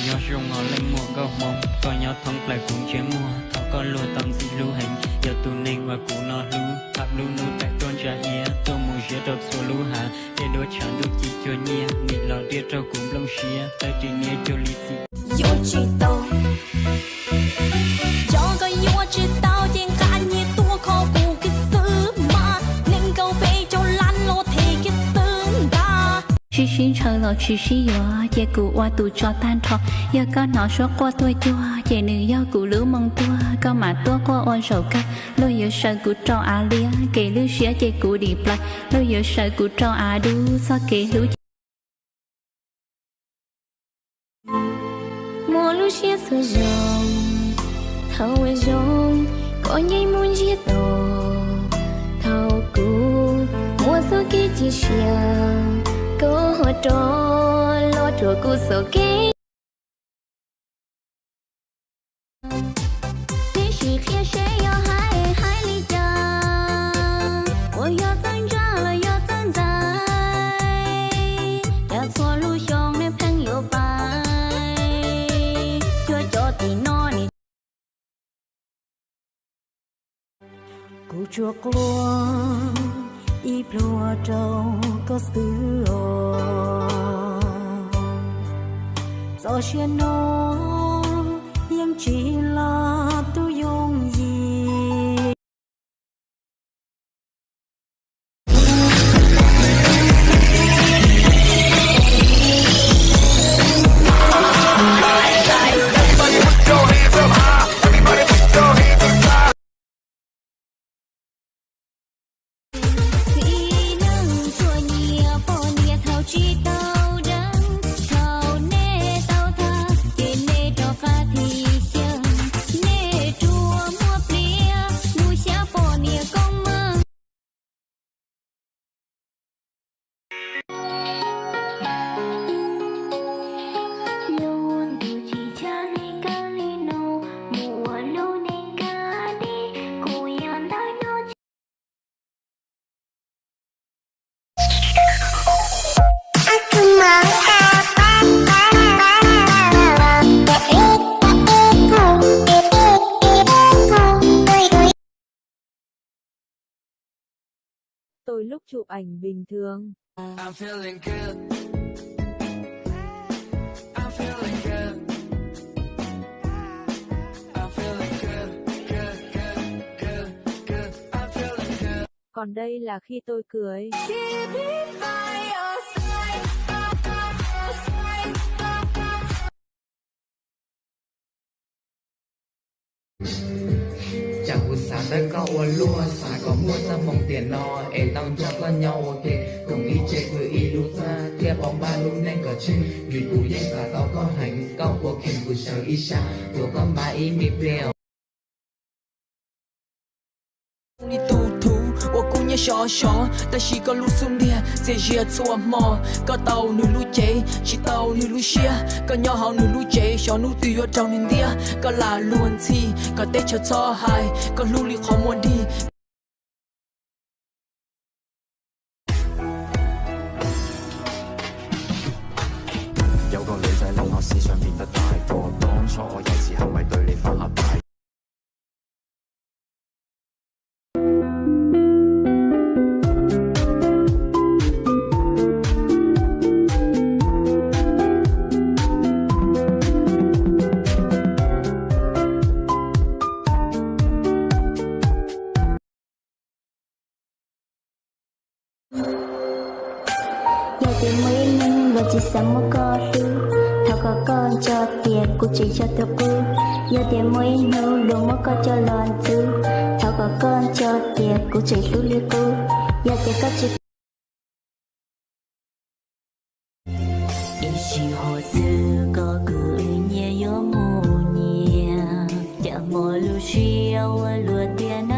nhỏ rung ngõ lên mùa gầu mông có nhỏ thông lại cũng chế mùa thọ có lùa tâm gì lưu hành giờ tụ nên và cụ nó lưu tháp lưu nu tại tôn trả ia tô mù dễ đột số lưu hạ để đôi chẳng đôi chỉ cho nhia nị lò đĩa trâu cũng lông xia tay chỉ nhia cho lý gì yo chỉ tao cho cái yo chỉ tao tiếng cả nhị tua khó cụ cái sự mà nên câu về cho lan lô thì cái sự ta chỉ xin chờ lo chỉ xin yo về cụ qua tụ cho tan thọ giờ có nó số qua tôi chua về nữ do cụ lứa mong tua có mà tua qua ôn sầu ca lôi giờ sợ cụ cho à lia kể lứa xía về cụ đi play lôi giờ sợ cụ cho à đu sao kể lứa mùa lúa xía sờ rồng thâu với rồng có nhảy muốn giết đồ thâu cũ mùa số kia chỉ xia có họ trò lo trò cũ số kia thế chỉ khi sẽ yo hai hai lý do我要增加了要增加要错路上的朋友吧cụ chuộc lúa ít lúa trâu có xứ gió xuyên nó nhưng chỉ là tôi dùng gì Tôi lúc chụp ảnh bình thường. I'm feeling good. I'm feeling good. I'm feeling good, good, good, good, good. I'm feeling good. Còn đây là khi tôi cưới. Chẳng buồn sáng tới có uốn lúa xài có mua ra mong tiền no ế tăng cho con nhau ok cùng y chế với y lúc ra thiệp bóng ba lúc nên có chân vì cụ danh là tao có hành cao của kìm của sở y xa của con ba y mịp bèo đi tu thú của cô nhớ xó ta chỉ có lũ sung đia dễ dễ xua mò có tàu nữ lũ chế chỉ tàu nữ lũ xia có nhỏ hào nữ lũ chế cho nữ tùy ở trong nên đia có là luôn chi có tết cho hai có lũ li khó muốn đi有個女仔令我思想變得大個，當初我有時係咪對你發下牌？giờ thì mấy năm và chỉ sống một con thứ thao có con cho tiền cũng chỉ cho tôi cô giờ thì mấy năm đủ một con cho lòn thứ thao có con cho tiền cũng chỉ lúc liêu cô giờ thì có chỉ一起合资个个也有木年，这么路需要我落点。